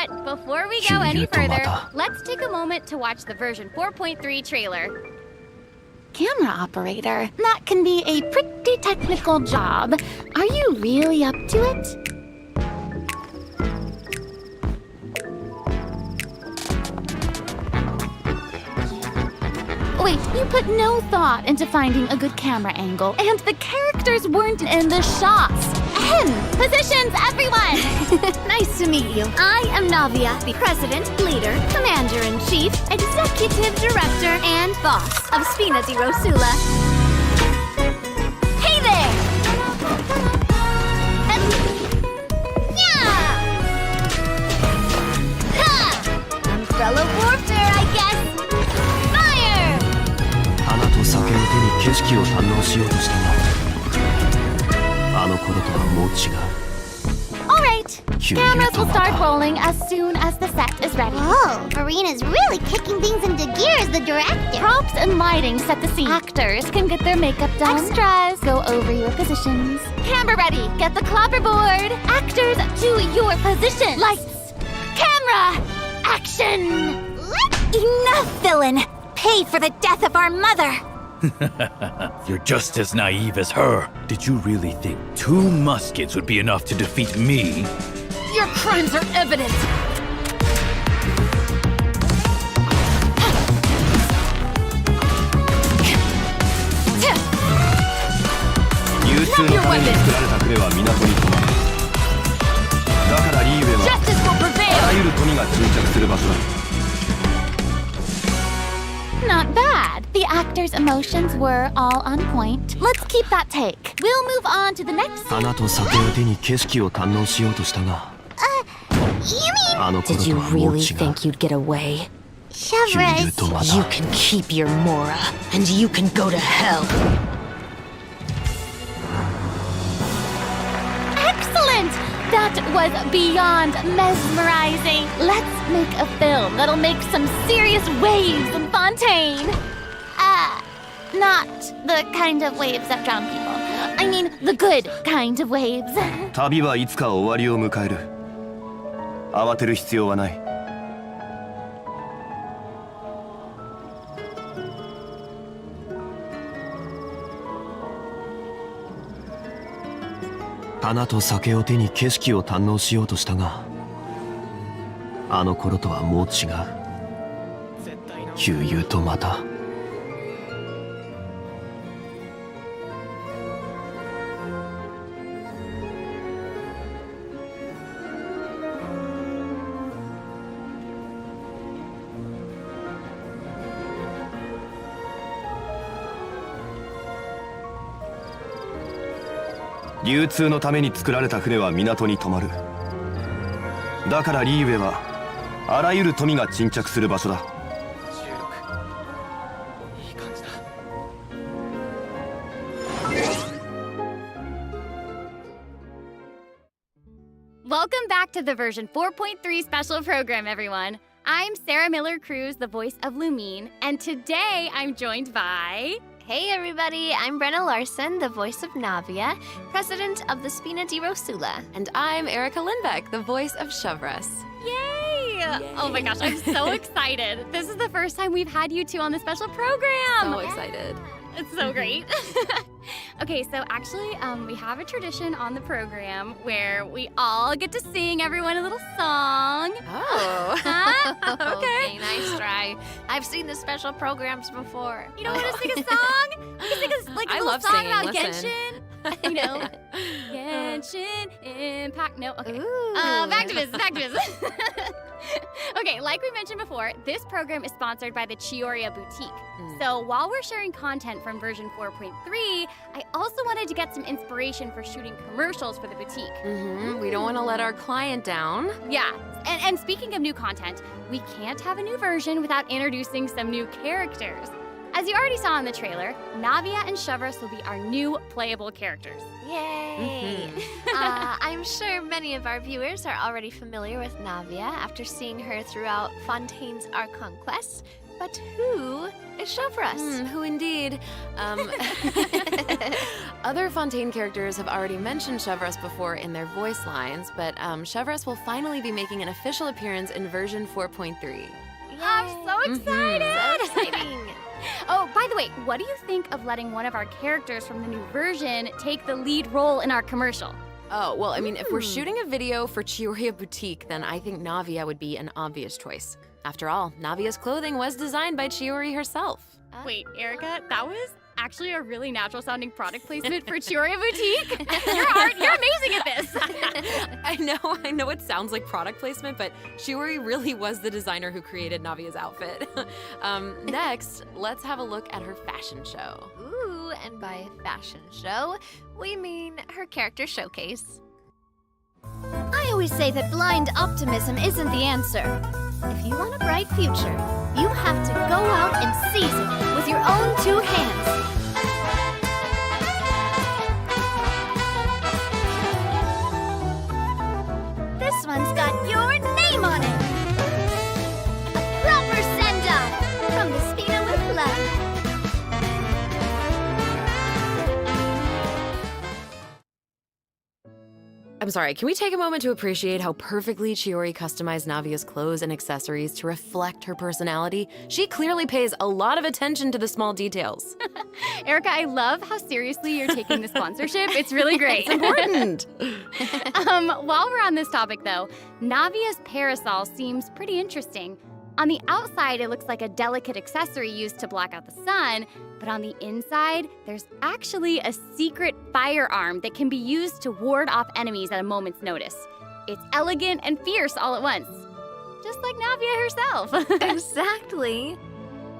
But before we go any further, let's take a moment to watch the version 4.3 trailer. Camera operator. That can be a pretty technical job. Are you really up to it? Wait, you put no thought into finding a good camera angle, and the characters weren't in the shots. Positions, everyone! Nice to meet you. I am Navia, the President, Leader, Commander-in-Chief, Executive Director, and Boss of Spina di Rosula. Hey there! Yeah! Ha! Umbrella warfare, I guess. Fire! 花と酒を手に景色を堪能しようとしたがあの頃とはもう違う Alright, cameras will start rolling as soon as the set is ready. Whoa, Marina's really kicking things into gear as the director. Props and lighting set the scene. Actors can get their makeup done. Extras, go over your positions. Camera ready, get the clapperboard. Actors, to your position. Lights, camera, action! Enough, villain! Pay for the death of our mother! You're just as naive as her. Did you really think 2 muskets would be enough to defeat me? Your crimes are evident. Your weapon. Justice will prevail. Not bad. The actors' emotions were all on point. Let's keep that take. We'll move on to the next scene. 花と酒を手に景色を堪能しようとしたが You mean... あの頃 Did と you はもう really 違う think you'd get away? 旧友 Chevres... とま You た can keep your Mora, and you can go to hell. Excellent! That was beyond mesmerizing. Let's make a film that'll make some serious waves in Fontaine. Not the kind of waves that drown people. I mean, the good kind of waves. 旅はいつか終わりを迎える慌てる必要はない花と酒を手に景色を堪能しようとしたがあの頃とはもう違う旧友とまた流通のために作られた船は港に止まるだからリーウェはあらゆる富が沈着する場所だ Welcome back to the version 4.3 special program, everyone. I'm Sarah Miller-Cruz, the voice of Lumine, and today I'm joined by... Hey everybody, I'm Brenna Larson, the voice of Navia, president of the Spina di Rosula. And I'm Erica Lindbeck, the voice of Chevres. Yay! Oh my gosh, I'm so excited. This is the first time we've had you two on the special program. So excited. It's so great. Okay, so actually, we have a tradition on the program where we all get to sing everyone a little song. Oh. Huh? Okay, nice try. I've seen the special programs before. You don't want to sing a song? We can sing a, like a I little love song singing, about listen. Genshin. You know, Genshin Impact. No, okay. Ooh. Back to business. Back to business. Okay, like we mentioned before, this program is sponsored by the Chioria Boutique. So while we're sharing content from version 4.3, I also wanted to get some inspiration for shooting commercials for the boutique. We don't want to let our client down. Yeah, and speaking of new content, we can't have a new version without introducing some new characters. As you already saw in the trailer, Navia and Chevres will be our new playable characters. Yay! I'm sure many of our viewers are already familiar with Navia after seeing her throughout Fontaine's Archon quests. But who is Shavras? Who indeed? Other Fontaine characters have already mentioned Shavras before in their voice lines, but Shavras will finally be making an official appearance in version 4.3. I'm so excited! So exciting. Oh, by the way, what do you think of letting one of our characters from the new version take the lead role in our commercial? Oh, well, I mean, if we're shooting a video for Chioria Boutique, then I think Navia would be an obvious choice. After all, Navia's clothing was designed by Chiori herself. Wait, Erica, that was actually a really natural sounding product placement for Chioria Boutique. You're amazing at this. I know it sounds like product placement, but Chiori really was the designer who created Navia's outfit. Next, let's have a look at her fashion show. Ooh, and by fashion show, we mean her character showcase. I always say that blind optimism isn't the answer. If you want a bright future, you have to go out and seize it with your own two hands. This one's got your name on it. A proper send-off from the Spina with Love. I'm sorry, can we take a moment to appreciate how perfectly Chiori customized Navia's clothes and accessories to reflect her personality? She clearly pays a lot of attention to the small details. Erica, I love how seriously you're taking the sponsorship. It's really great. It's important. While we're on this topic, though, Navia's parasol seems pretty interesting. On the outside, it looks like a delicate accessory used to block out the sun, but on the inside, there's actually a secret firearm that can be used to ward off enemies at a moment's notice. It's elegant and fierce all at once, just like Navia herself. Exactly.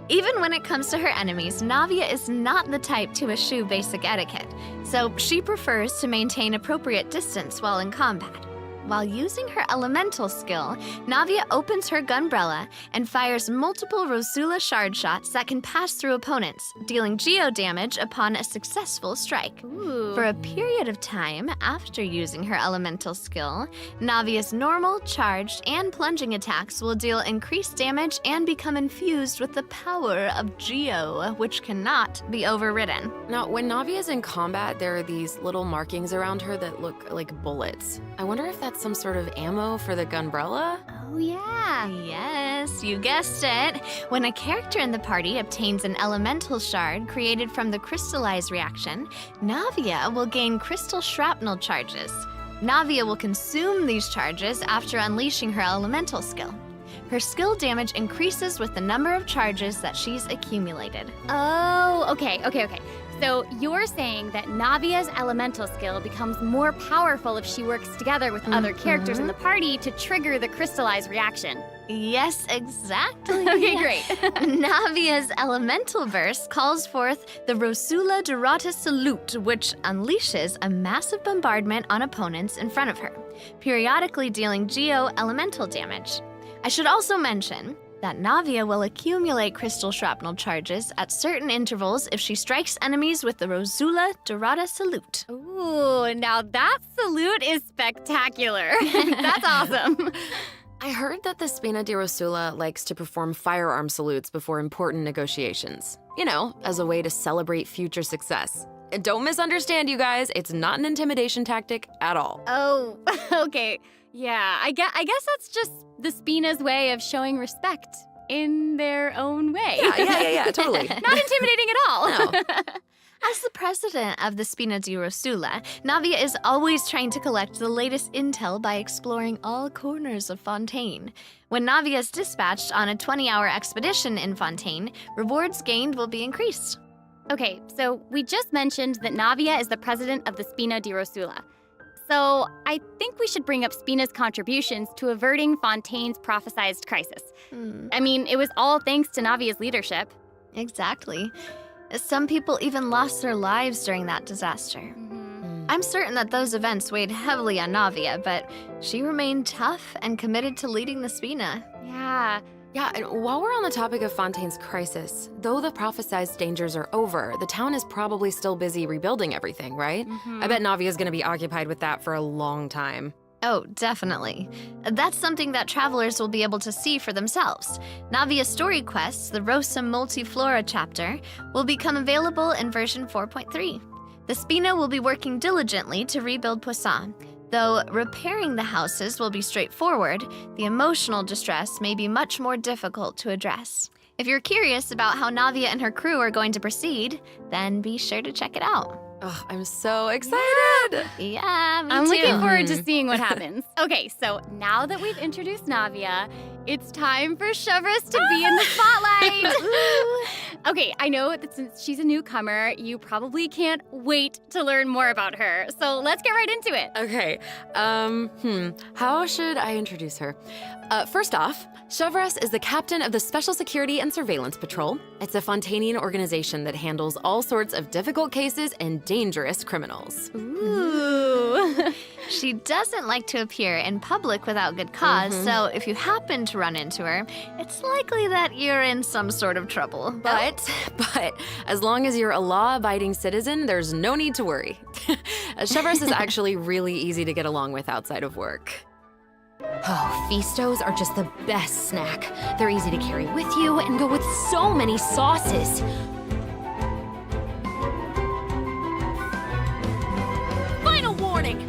Even when it comes to her enemies, Navia is not the type to eschew basic etiquette, so she prefers to maintain appropriate distance while in combat. While using her elemental skill, Navia opens her gunbrella and fires multiple Rosula shard shots that can pass through opponents, dealing geo damage upon a successful strike. Ooh. For a period of time after using her elemental skill, Navia's normal, charged, and plunging attacks will deal increased damage and become infused with the power of geo, which cannot be overridden. Now, when Navia's in combat, there are these little markings around her that look like bullets. I wonder if that's some sort of ammo for the gunbrella? Oh, yeah. Yes, you guessed it. When a character in the party obtains an elemental shard created from the crystallize reaction, Navia will gain crystal shrapnel charges. Navia will consume these charges after unleashing her elemental skill. Her skill damage increases with the number of charges that she's accumulated. Oh, okay. So you're saying that Navia's elemental skill becomes more powerful if she works together with other characters in the party to trigger the crystallize reaction. Yes, exactly. Okay, great. Navia's elemental burst calls forth the Rosula Dorata Salute, which unleashes a massive bombardment on opponents in front of her, periodically dealing geo elemental damage. I should also mention that Navia will accumulate crystal shrapnel charges at certain intervals if she strikes enemies with the Rosula Dorata Salute. Ooh, now that salute is spectacular. That's awesome. I heard that the Spina di Rosula likes to perform firearm salutes before important negotiations. You know, as a way to celebrate future success. And don't misunderstand, you guys, it's not an intimidation tactic at all. Oh, okay. Yeah, I guess that's just the Spina's way of showing respect in their own way. Yeah, totally. Not intimidating at all. No. As the president of the Spina di Rosula, Navia is always trying to collect the latest intel by exploring all corners of Fontaine. When Navia is dispatched on a 20-hour expedition in Fontaine, rewards gained will be increased. Okay, so we just mentioned that Navia is the president of the Spina di Rosula. So I think we should bring up Spina's contributions to averting Fontaine's prophesized crisis. I mean, it was all thanks to Navia's leadership. Exactly. Some people even lost their lives during that disaster. I'm certain that those events weighed heavily on Navia, but she remained tough and committed to leading the Spina. Yeah. Yeah, and while we're on the topic of Fontaine's crisis, though the prophesized dangers are over, the town is probably still busy rebuilding everything, right? I bet Navia's gonna be occupied with that for a long time. Oh, definitely. That's something that travelers will be able to see for themselves. Navia's story quests, the Rosa Multiflora chapter, will become available in version 4.3. The Spina will be working diligently to rebuild Poisson. Though repairing the houses will be straightforward, the emotional distress may be much more difficult to address. If you're curious about how Navia and her crew are going to proceed, then be sure to check it out. Oh, I'm so excited. Yeah, me I'm too. looking forward to seeing what happens. Okay, so now that we've introduced Navia, it's time for Chevreuse to be in the spotlight. Okay, I know that since she's a newcomer, you probably can't wait to learn more about her. So let's get right into it. Okay, how should I introduce her? First off, Chevreuse is the captain of the Special Security and Surveillance Patrol. It's a Fontanian organization that handles all sorts of difficult cases and dangerous criminals. Ooh. She doesn't like to appear in public without good cause, so if you happen to run into her, it's likely that you're in some sort of trouble. But as long as you're a law-abiding citizen, there's no need to worry. Chevreuse is actually really easy to get along with outside of work. Oh, Feastos are just the best snack. They're easy to carry with you and go with so many sauces. Final warning!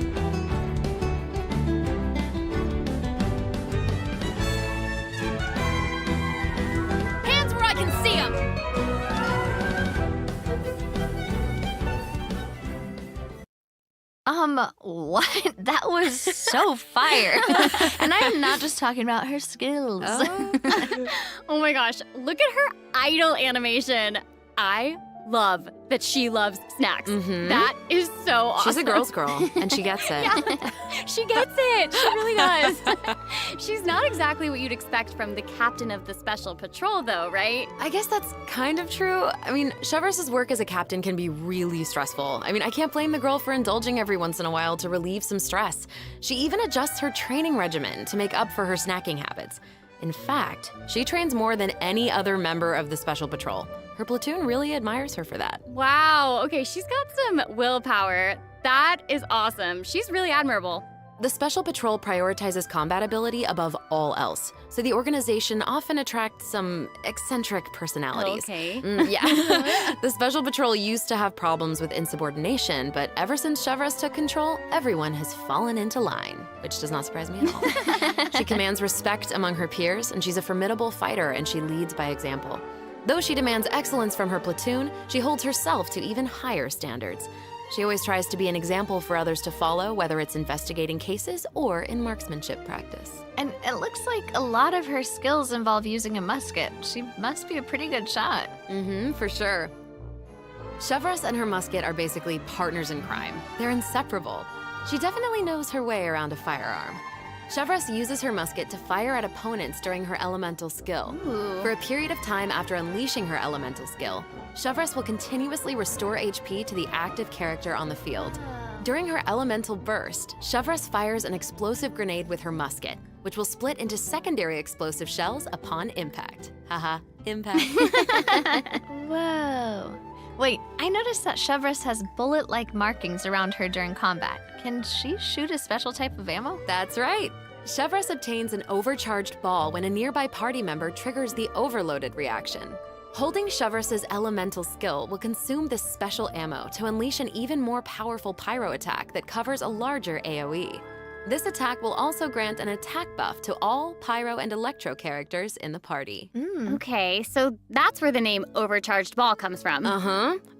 Hands where I can see them! What? That was so fire. And I am not just talking about her skills. Oh my gosh, look at her idol animation. I love that she loves snacks. That is so awesome. She's a girl's girl, and she gets it. Yeah, she gets it. She really does. She's not exactly what you'd expect from the captain of the Special Patrol, though, right? I guess that's kind of true. I mean, Chevreuse's work as a captain can be really stressful. I mean, I can't blame the girl for indulging every once in a while to relieve some stress. She even adjusts her training regimen to make up for her snacking habits. In fact, she trains more than any other member of the Special Patrol. Her platoon really admires her for that. Wow. Okay, she's got some willpower. That is awesome. She's really admirable. The Special Patrol prioritizes combat ability above all else, so the organization often attracts some eccentric personalities. Okay. Yeah. The Special Patrol used to have problems with insubordination, but ever since Chevreuse took control, everyone has fallen into line, which does not surprise me at all. She commands respect among her peers, and she's a formidable fighter, and she leads by example. Though she demands excellence from her platoon, she holds herself to even higher standards. She always tries to be an example for others to follow, whether it's investigating cases or in marksmanship practice. And it looks like a lot of her skills involve using a musket. She must be a pretty good shot. For sure. Chevreuse and her musket are basically partners in crime. They're inseparable. She definitely knows her way around a firearm. Chevreuse uses her musket to fire at opponents during her elemental skill. For a period of time after unleashing her elemental skill, Chevreuse will continuously restore HP to the active character on the field. During her elemental burst, Chevreuse fires an explosive grenade with her musket, which will split into secondary explosive shells upon impact. Haha, impact. Whoa. Wait, I noticed that Chevreuse has bullet-like markings around her during combat. Can she shoot a special type of ammo? That's right. Chevreuse obtains an overcharged ball when a nearby party member triggers the overloaded reaction. Holding Chevreuse's elemental skill will consume this special ammo to unleash an even more powerful pyro attack that covers a larger AoE. This attack will also grant an attack buff to all pyro and electro characters in the party. Okay, so that's where the name Overcharged Ball comes from.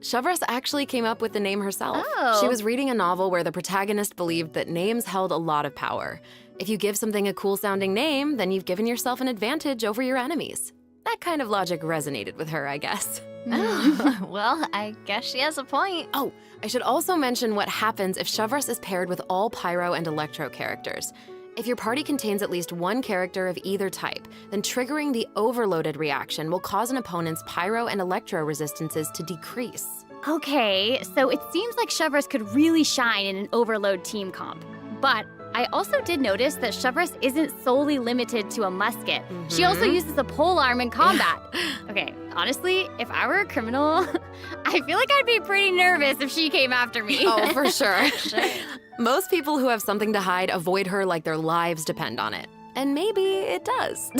Chevreuse actually came up with the name herself. Oh. She was reading a novel where the protagonist believed that names held a lot of power. If you give something a cool-sounding name, then you've given yourself an advantage over your enemies. That kind of logic resonated with her, I guess. Oh, well, I guess she has a point. Oh, I should also mention what happens if Chevreuse is paired with all pyro and electro characters. If your party contains at least one character of either type, then triggering the overloaded reaction will cause an opponent's pyro and electro resistances to decrease. Okay, so it seems like Chevreuse could really shine in an overload team comp. But I also did notice that Chevreuse isn't solely limited to a musket. She also uses a polearm in combat. Okay, honestly, if I were a criminal, I feel like I'd be pretty nervous if she came after me. Oh, for sure. Most people who have something to hide avoid her like their lives depend on it. And maybe it does.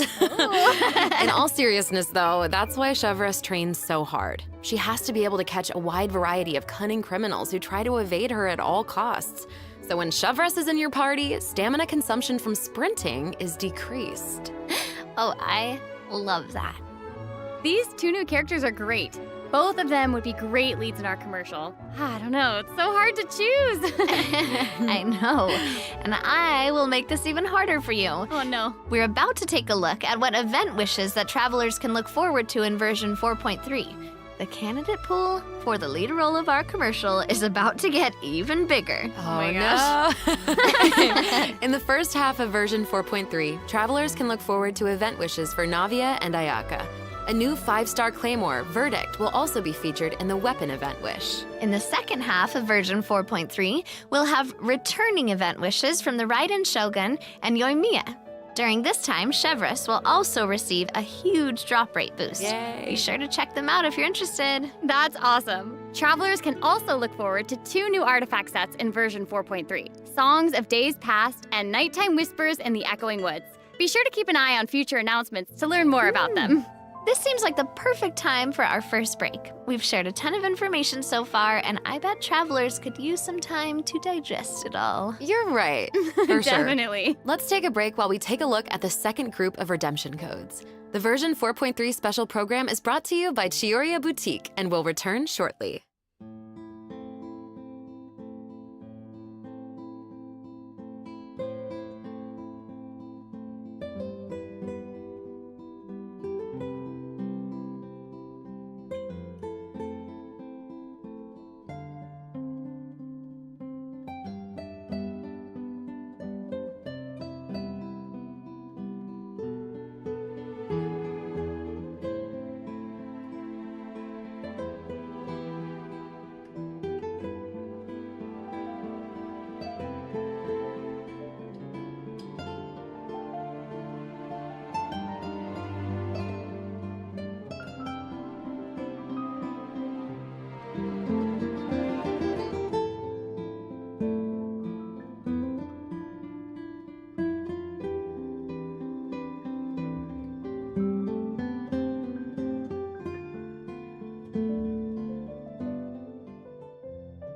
In all seriousness, though, that's why Chevreuse trains so hard. She has to be able to catch a wide variety of cunning criminals who try to evade her at all costs. So when Chevreuse is in your party, stamina consumption from sprinting is decreased. Oh, I love that. These two new characters are great. Both of them would be great leads in our commercial. I don't know, it's so hard to choose. I know. And I will make this even harder for you. Oh no. We're about to take a look at what event wishes that travelers can look forward to in version 4.3. The candidate pool for the lead role of our commercial is about to get even bigger. Oh my gosh. no. In the first half of version 4.3, travelers can look forward to event wishes for Navia and Ayaka. A new 5-star claymore, Verdict, will also be featured in the weapon event wish. In the second half of version 4.3, we'll have returning event wishes from the Raiden Shogun and Yoimiya. During this time, Chevreuse will also receive a huge drop rate boost. Yay. Be sure to check them out if you're interested. That's awesome. Travelers can also look forward to 2 new artifact sets in version 4.3, Songs of Days Past and Nighttime Whispers in the Echoing Woods. Be sure to keep an eye on future announcements to learn more about them. This seems like the perfect time for our first break. We've shared a ton of information so far, and I bet travelers could use some time to digest it all. You're right, for sure. Definitely. Let's take a break while we take a look at the second group of redemption codes. The version 4.3 special program is brought to you by Chioriya Boutique and will return shortly.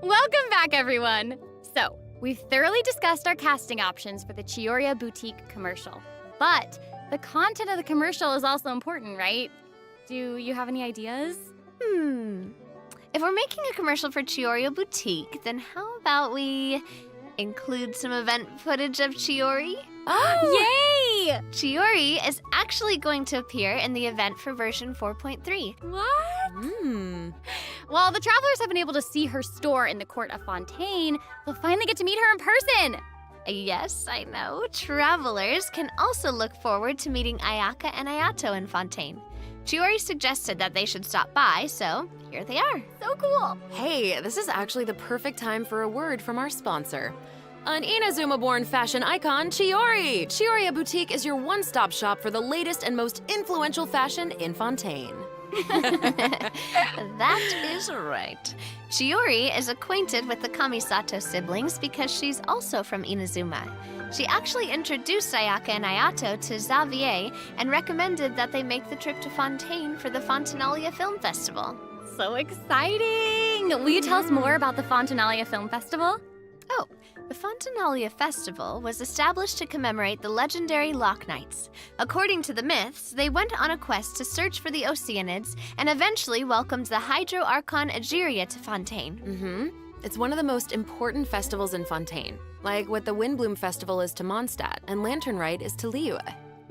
Welcome back, everyone. So, we've thoroughly discussed our casting options for the Chioriya Boutique commercial. But the content of the commercial is also important, right? Do you have any ideas? If we're making a commercial for Chioriya Boutique, then how about we include some event footage of Chiori? Yay! Chiori is actually going to appear in the event for version 4.3. What? Hmm. While the travelers have been able to see her store in the court of Fontaine, they'll finally get to meet her in person. Yes, I know. Travelers can also look forward to meeting Ayaka and Ayato in Fontaine. Chiori suggested that they should stop by, so here they are. So cool. Hey, this is actually the perfect time for a word from our sponsor. An Inazuma-born fashion icon, Chiori! Chioriya Boutique is your one-stop shop for the latest and most influential fashion in Fontaine. That is right. Chiori is acquainted with the Kamisato siblings because she's also from Inazuma. She actually introduced Ayaka and Ayato to Xavier and recommended that they make the trip to Fontaine for the Fontinalia Film Festival. So exciting! Will you tell us more about the Fontinalia Film Festival? Oh, the Fontinalia Festival was established to commemorate the legendary Lock Knights. According to the myths, they went on a quest to search for the Oceanids and eventually welcomed the Hydro Archon Egeria to Fontaine. It's one of the most important festivals in Fontaine, like what the Windbloom Festival is to Mondstadt and Lantern Rite is to Liyue.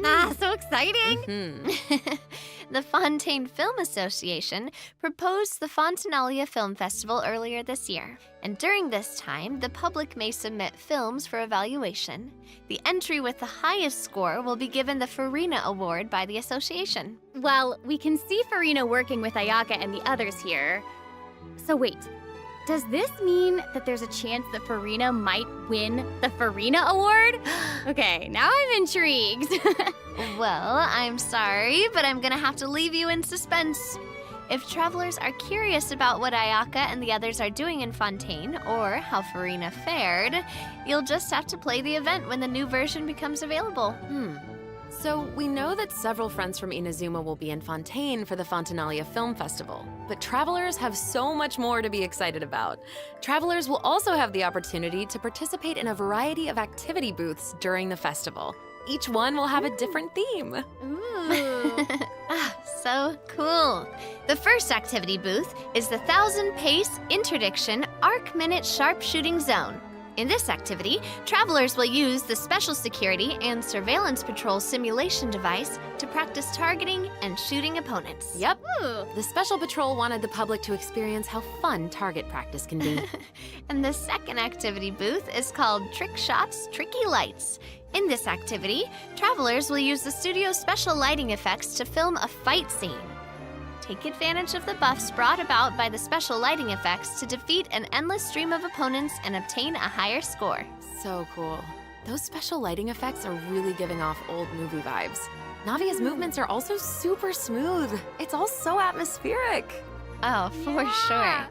Ah, so exciting! The Fontaine Film Association proposed the Fontinalia Film Festival earlier this year, and during this time, the public may submit films for evaluation. The entry with the highest score will be given the Farina Award by the association. Well, we can see Farina working with Ayaka and the others here. So wait, does this mean that there's a chance that Farina might win the Farina Award? Okay, now I'm intrigued. Well, I'm sorry, but I'm gonna have to leave you in suspense. If travelers are curious about what Ayaka and the others are doing in Fontaine, or how Farina fared, you'll just have to play the event when the new version becomes available. So we know that several friends from Inazuma will be in Fontaine for the Fontinalia Film Festival, but travelers have so much more to be excited about. Travelers will also have the opportunity to participate in a variety of activity booths during the festival. Each one will have a different theme. Ooh. So cool. The first activity booth is the 1,000 Pace Interdiction Arc Minute Sharpshooting Zone. In this activity, travelers will use the Special Security and Surveillance Patrol simulation device to practice targeting and shooting opponents. Yep. The Special Patrol wanted the public to experience how fun target practice can be. And the second activity booth is called Trick Shots, Tricky Lights. In this activity, travelers will use the studio's special lighting effects to film a fight scene. Take advantage of the buffs brought about by the special lighting effects to defeat an endless stream of opponents and obtain a higher score. So cool. Those special lighting effects are really giving off old movie vibes. Navia's movements are also super smooth. It's all so atmospheric. Oh, for sure.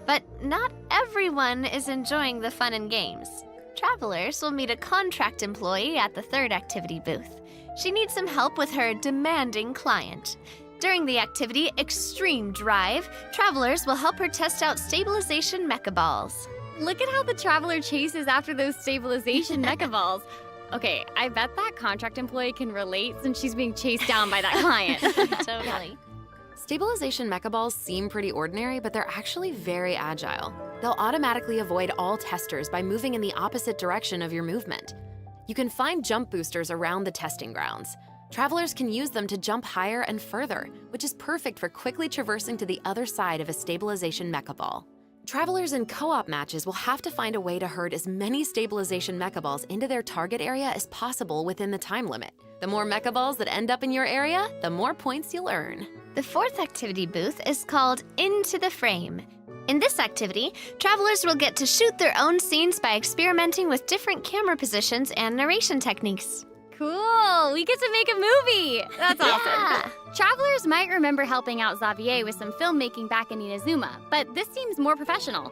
But not everyone is enjoying the fun and games. Travelers will meet a contract employee at the third activity booth. She needs some help with her demanding client. During the activity Extreme Drive, travelers will help her test out stabilization mecha balls. Look at how the traveler chases after those stabilization mecha balls. Okay, I bet that contract employee can relate since she's being chased down by that client. Totally. Stabilization mecha balls seem pretty ordinary, but they're actually very agile. They'll automatically avoid all testers by moving in the opposite direction of your movement. You can find jump boosters around the testing grounds. Travelers can use them to jump higher and further, which is perfect for quickly traversing to the other side of a stabilization mecha ball. Travelers in co-op matches will have to find a way to herd as many stabilization mecha balls into their target area as possible within the time limit. The more mecha balls that end up in your area, the more points you'll earn. The fourth activity booth is called Into the Frame. In this activity, travelers will get to shoot their own scenes by experimenting with different camera positions and narration techniques. Cool! We get to make a movie! That's awesome. Yeah. Travelers might remember helping out Xavier with some filmmaking back in Inazuma, but this seems more professional.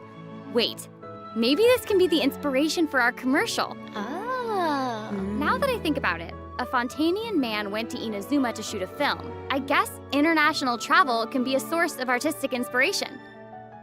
Wait, maybe this can be the inspiration for our commercial. Oh. Now that I think about it, a Fontanian man went to Inazuma to shoot a film. I guess international travel can be a source of artistic inspiration.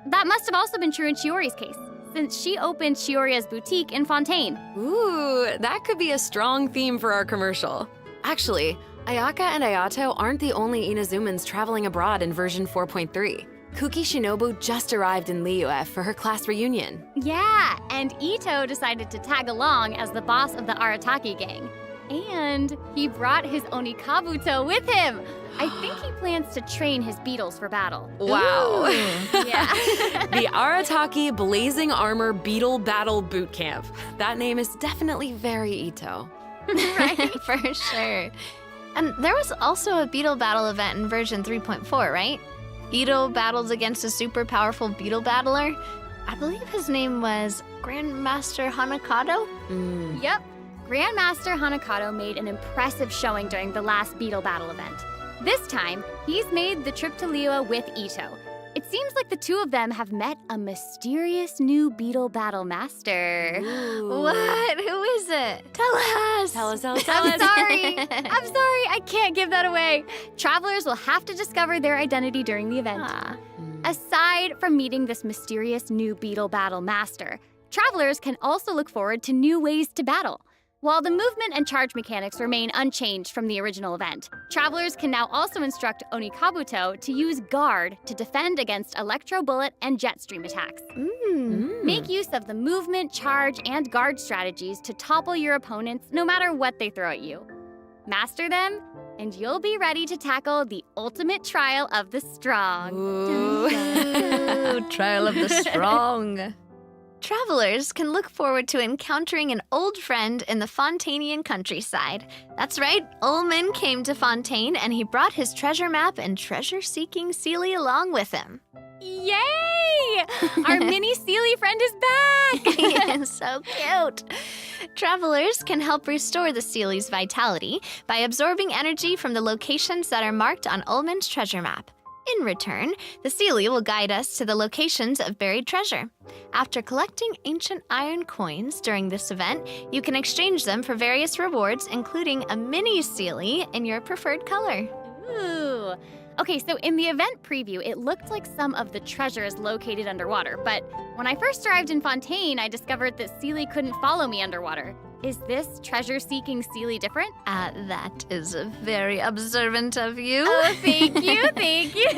That must have also been true in Chiori's case, since she opened Chioria's boutique in Fontaine. Ooh, that could be a strong theme for our commercial. Actually, Ayaka and Ayato aren't the only Inazumans traveling abroad in version 4.3. Kuki Shinobu just arrived in Liyue for her class reunion. Yeah, and Ito decided to tag along as the boss of the Arataki gang. And he brought his Onikabuto with him. I think he plans to train his beetles for battle. Wow. Yeah. The Arataki Blazing Armor Beetle Battle Boot Camp. That name is definitely very Ito. Right, for sure. And there was also a beetle battle event in version 3.4, right? Ito battled against a super powerful beetle battler. I believe his name was Grandmaster Hanakado? Yep. Grandmaster Hanakado made an impressive showing during the last beetle battle event. This time, he's made the trip to Liyue with Ito. It seems like the two of them have met a mysterious new beetle battle master. Ooh. What? Who is it? Tell us! Tell us. I'm sorry. I can't give that away. Travelers will have to discover their identity during the event. Aside from meeting this mysterious new beetle battle master, travelers can also look forward to new ways to battle. While the movement and charge mechanics remain unchanged from the original event, travelers can now also instruct Onikabuto to use Guard to defend against Electro Bullet and Jet Stream attacks. Make use of the movement, charge, and guard strategies to topple your opponents no matter what they throw at you. Master them, and you'll be ready to tackle the ultimate trial of the strong. Ooh, trial of the strong. Travelers can look forward to encountering an old friend in the Fontanian countryside. That's right, Ullman came to Fontaine and he brought his treasure map and treasure-seeking Seelie along with him. Yay! Our mini Seelie friend is back! Yeah, so cute. Travelers can help restore the Seelie's vitality by absorbing energy from the locations that are marked on Ullman's treasure map. In return, the Seelie will guide us to the locations of buried treasure. After collecting ancient iron coins during this event, you can exchange them for various rewards, including a mini Seelie in your preferred color. Ooh. Okay, so in the event preview, it looked like some of the treasure is located underwater, but when I first arrived in Fontaine, I discovered that Seelie couldn't follow me underwater. Is this treasure-seeking Seelie different? That is very observant of you. Oh, thank you, thank you.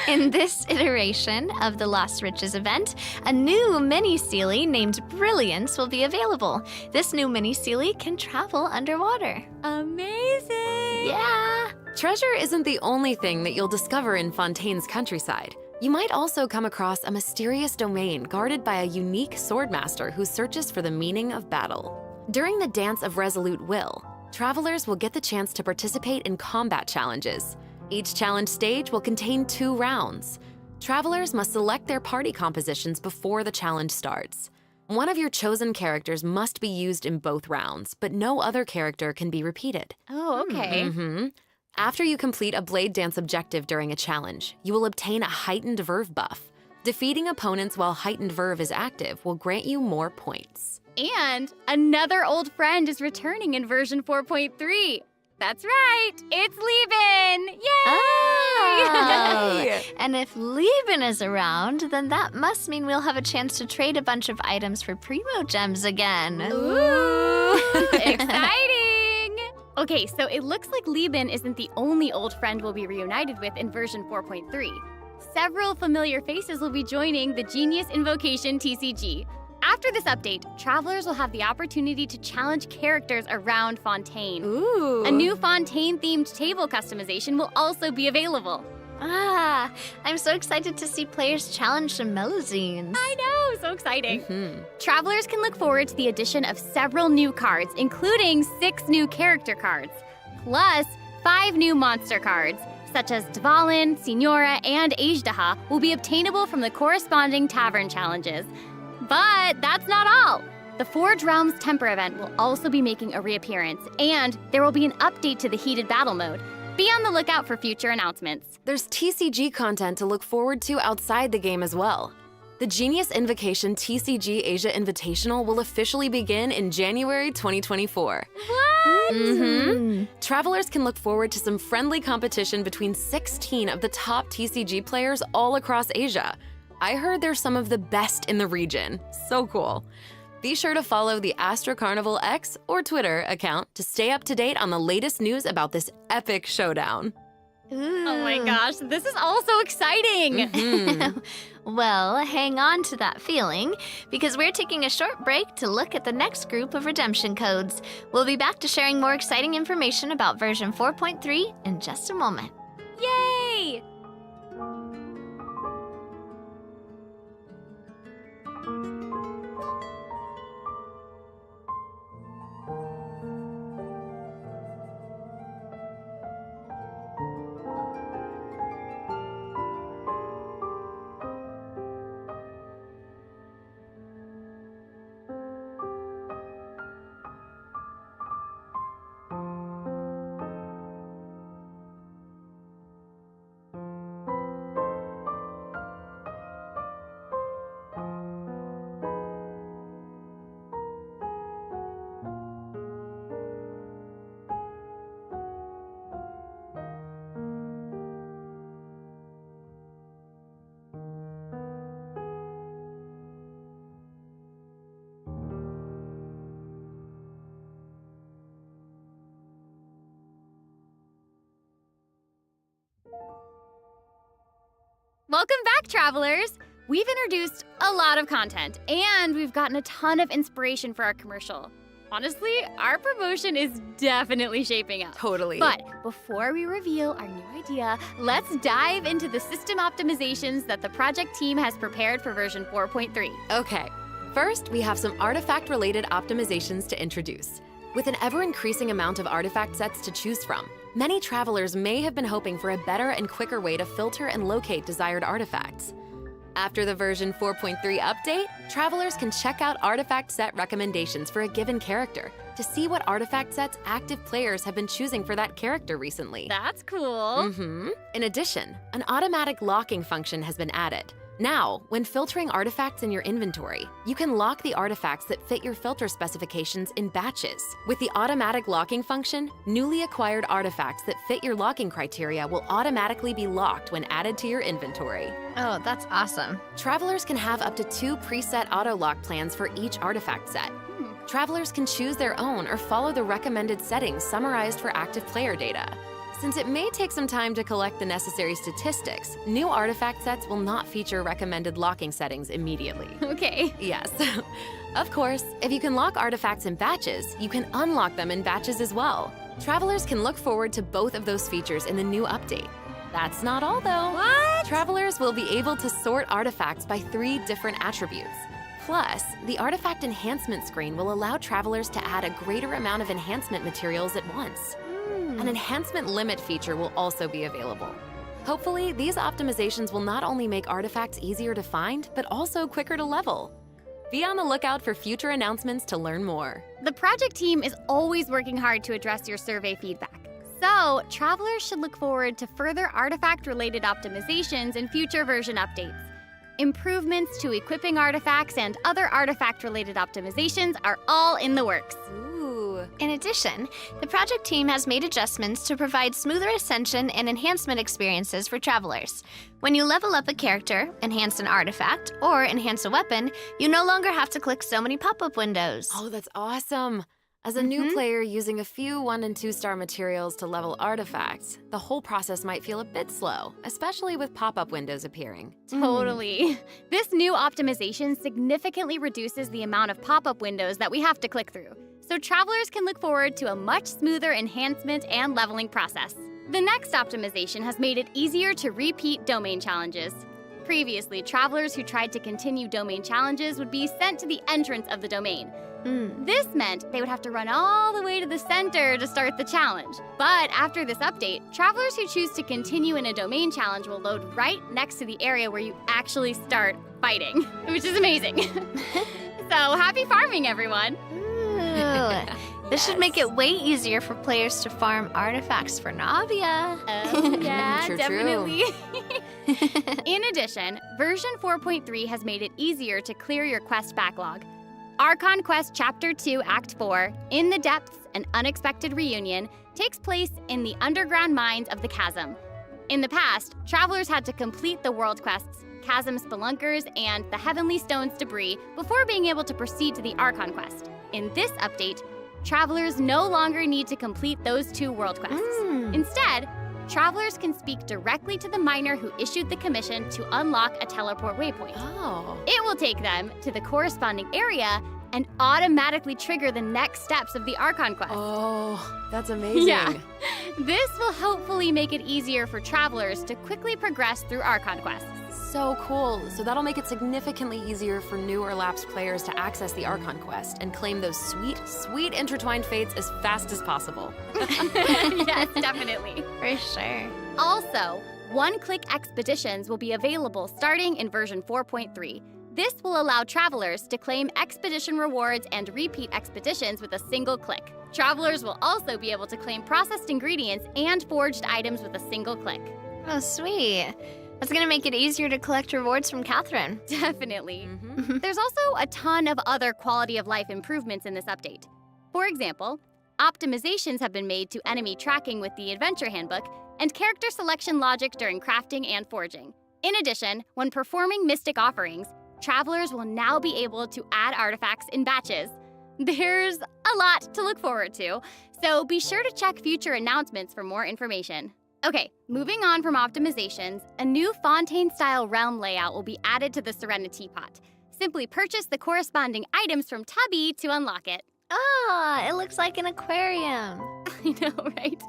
In this iteration of the Lost Riches event, a new mini Seelie named Brilliance will be available. This new mini Seelie can travel underwater. Amazing! Yeah! Treasure isn't the only thing that you'll discover in Fontaine's countryside. You might also come across a mysterious domain guarded by a unique swordmaster who searches for the meaning of battle. During the Dance of Resolute Will, travelers will get the chance to participate in combat challenges. Each challenge stage will contain 2 rounds. Travelers must select their party compositions before the challenge starts. One of your chosen characters must be used in both rounds, but no other character can be repeated. Oh, okay. After you complete a Blade Dance objective during a challenge, you will obtain a heightened verve buff. Defeating opponents while heightened verve is active will grant you more points. And another old friend is returning in version 4.3. That's right, it's Lieben! Yay! And if Lieben is around, then that must mean we'll have a chance to trade a bunch of items for Primo Gems again. Ooh, exciting! Okay, so it looks like Lieben isn't the only old friend we'll be reunited with in version 4.3. Several familiar faces will be joining the Genius Invocation TCG. After this update, travelers will have the opportunity to challenge characters around Fontaine. Ooh. A new Fontaine-themed table customization will also be available. I'm so excited to see players challenge some Melazines. I know, so exciting. Travelers can look forward to the addition of several new cards, including 6 new character cards, plus 5 new monster cards, such as Dvalin, Signora, and Ajdaha, will be obtainable from the corresponding tavern challenges. But that's not all. The Forge Realms Temper event will also be making a reappearance, and there will be an update to the Heated Battle mode. Be on the lookout for future announcements. There's TCG content to look forward to outside the game as well. The Genius Invocation TCG Asia Invitational will officially begin in January 2024. What? Travelers can look forward to some friendly competition between 16 of the top TCG players all across Asia. I heard they're some of the best in the region. So cool. Be sure to follow the Astro Carnival X or Twitter account to stay up to date on the latest news about this epic showdown. Oh my gosh, this is all so exciting! Well, hang on to that feeling, because we're taking a short break to look at the next group of redemption codes. We'll be back to sharing more exciting information about version 4.3 in just a moment. Yay! Welcome back, travelers! We've introduced a lot of content, and we've gotten a ton of inspiration for our commercial. Honestly, our promotion is definitely shaping up. Totally. But before we reveal our new idea, let's dive into the system optimizations that the project team has prepared for version 4.3. Okay, first we have some artifact-related optimizations to introduce. With an ever-increasing amount of artifact sets to choose from, many travelers may have been hoping for a better and quicker way to filter and locate desired artifacts. After the version 4.3 update, travelers can check out artifact set recommendations for a given character, to see what artifact sets active players have been choosing for that character recently. That's cool. In addition, an automatic locking function has been added. Now, when filtering artifacts in your inventory, you can lock the artifacts that fit your filter specifications in batches. With the automatic locking function, newly acquired artifacts that fit your locking criteria will automatically be locked when added to your inventory. Oh, that's awesome. Travelers can have up to 2 preset auto-lock plans for each artifact set. Travelers can choose their own or follow the recommended settings summarized for active player data. Since it may take some time to collect the necessary statistics, new artifact sets will not feature recommended locking settings immediately. Okay. Yes. Of course, if you can lock artifacts in batches, you can unlock them in batches as well. Travelers can look forward to both of those features in the new update. That's not all, though. What? Travelers will be able to sort artifacts by 3 different attributes. Plus, the artifact enhancement screen will allow travelers to add a greater amount of enhancement materials at once. An enhancement limit feature will also be available. Hopefully, these optimizations will not only make artifacts easier to find, but also quicker to level. Be on the lookout for future announcements to learn more. The project team is always working hard to address your survey feedback. So, travelers should look forward to further artifact-related optimizations in future version updates. Improvements to equipping artifacts and other artifact-related optimizations are all in the works. In addition, the project team has made adjustments to provide smoother ascension and enhancement experiences for travelers. When you level up a character, enhance an artifact, or enhance a weapon, you no longer have to click so many pop-up windows. Oh, that's awesome. As a new player using a few 1- and 2-star materials to level artifacts, the whole process might feel a bit slow, especially with pop-up windows appearing. Totally. This new optimization significantly reduces the amount of pop-up windows that we have to click through, so travelers can look forward to a much smoother enhancement and leveling process. The next optimization has made it easier to repeat domain challenges. Previously, travelers who tried to continue domain challenges would be sent to the entrance of the domain. This meant they would have to run all the way to the center to start the challenge. But after this update, travelers who choose to continue in a domain challenge will load right next to the area where you actually start fighting, which is amazing. So happy farming, everyone! Ooh, this should make it way easier for players to farm artifacts for Navia. Oh, yeah, True. definitely. In addition, version 4.3 has made it easier to clear your quest backlog. Archon Quest Chapter 2 Act 4, In the Depths, An Unexpected Reunion, takes place in the underground mines of the Chasm. In the past, travelers had to complete the world quests, Chasm Spelunkers, and the Heavenly Stones debris before being able to proceed to the Archon Quest. In this update, travelers no longer need to complete those 2 world quests. Instead, travelers can speak directly to the miner who issued the commission to unlock a teleport waypoint. Oh. It will take them to the corresponding area and automatically trigger the next steps of the Archon Quest. Oh, that's amazing. Yeah. This will hopefully make it easier for travelers to quickly progress through Archon Quests. So cool. So that'll make it significantly easier for new or lapsed players to access the Archon Quest and claim those sweet, sweet intertwined fates as fast as possible. Yes, definitely. For sure. Also, one-click expeditions will be available starting in version 4.3. This will allow travelers to claim expedition rewards and repeat expeditions with a single click. Travelers will also be able to claim processed ingredients and forged items with a single click. Oh, sweet. That's gonna make it easier to collect rewards from Catherine. Definitely. There's also a ton of other quality of life improvements in this update. For example, optimizations have been made to enemy tracking with the Adventure Handbook and character selection logic during crafting and forging. In addition, when performing mystic offerings, travelers will now be able to add artifacts in batches. There's a lot to look forward to, so be sure to check future announcements for more information. Okay, moving on from optimizations, a new Fontaine-style realm layout will be added to the Serenity Pot. Simply purchase the corresponding items from Tubby to unlock it. Ah, it looks like an aquarium. I know, right?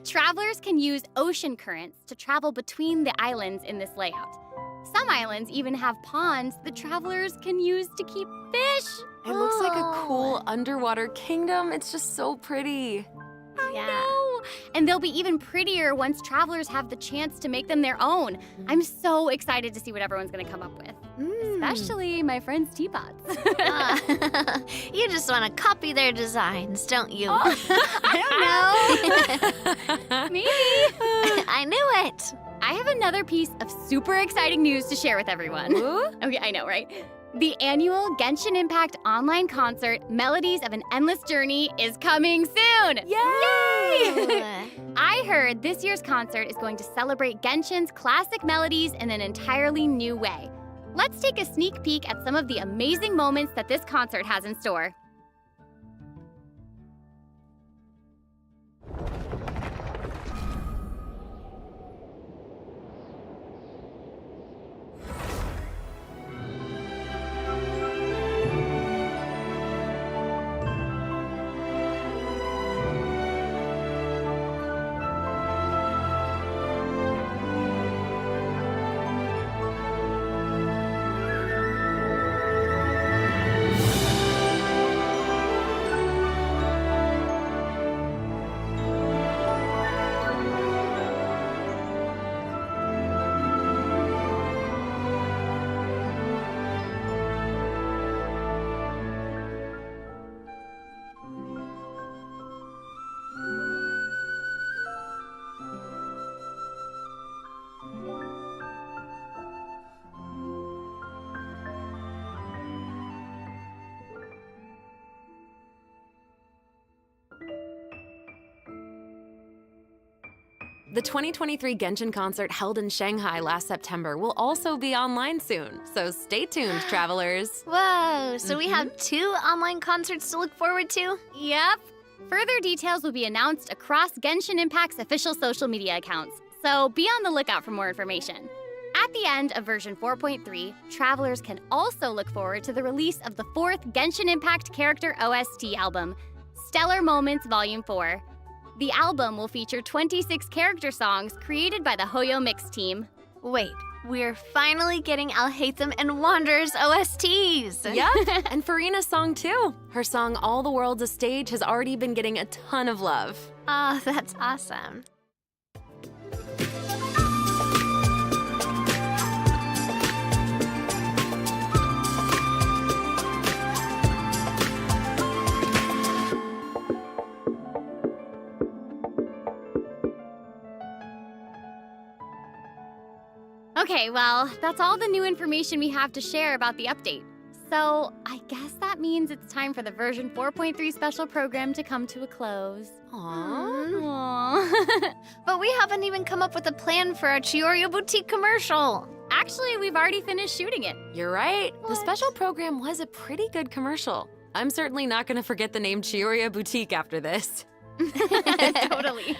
Travelers can use ocean currents to travel between the islands in this layout. Some islands even have ponds that travelers can use to keep fish. It looks like a cool underwater kingdom. It's just so pretty. I know. And they'll be even prettier once travelers have the chance to make them their own. I'm so excited to see what everyone's going to come up with. especially my friends' teapots. You just want to copy their designs, don't you? I don't know. Maybe. I knew it. I have another piece of super exciting news to share with everyone. Okay, I know, right? The annual Genshin Impact online concert, Melodies of an Endless Journey, is coming soon! Yay! I heard this year's concert is going to celebrate Genshin's classic melodies in an entirely new way. Let's take a sneak peek at some of the amazing moments that this concert has in store. The 2023 Genshin concert held in Shanghai last September will also be online soon, so stay tuned, travelers. Whoa, so we have 2 online concerts to look forward to? Yep. Further details will be announced across Genshin Impact's official social media accounts, so be on the lookout for more information. At the end of version 4.3, travelers can also look forward to the release of the 4th Genshin Impact character OST album, Stellar Moments Volume 4. The album will feature 26 character songs created by the Hoyo Mix team. Wait, we're finally getting Alhaitham and Wanderer's OSTs! Yep, and Farina's song too. Her song All the World's a Stage has already been getting a ton of love. Oh, that's awesome. Okay, well, that's all the new information we have to share about the update. So, I guess that means it's time for the version 4.3 special program to come to a close. Aww. But we haven't even come up with a plan for our Chiorio Boutique commercial. Actually, we've already finished shooting it. You're right. The special program was a pretty good commercial. I'm certainly not going to forget the name Chioria Boutique after this. Totally.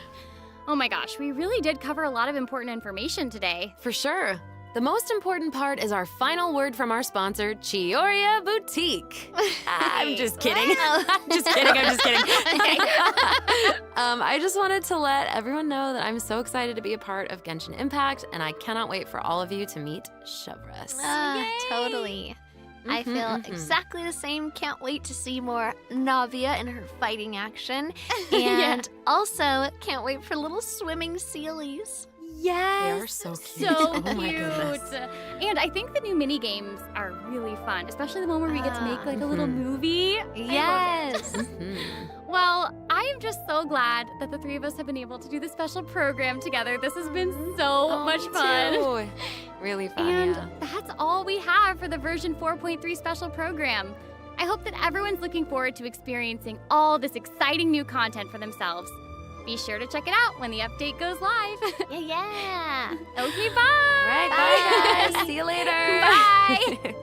Oh my gosh, we really did cover a lot of important information today. For sure. The most important part is our final word from our sponsor, Chioria Boutique. I'm just kidding. I'm just kidding. I just wanted to let everyone know that I'm so excited to be a part of Genshin Impact, and I cannot wait for all of you to meet Chevres. Totally. I feel exactly the same. Can't wait to see more Navia in her fighting action. And also, can't wait for little swimming sealies. Yes. They are so cute. So Oh my cute. goodness. And I think the new mini games are really fun, especially the one where we get to make like a little movie. Yes. Well, I am just so glad that the 3 of us have been able to do this special program together. This has been so much fun. Too. Really fun, And yeah. that's all we have for the version 4.3 special program. I hope that everyone's looking forward to experiencing all this exciting new content for themselves. Be sure to check it out when the update goes live. Yeah. Okay, bye. All right, bye guys. See you later. Bye.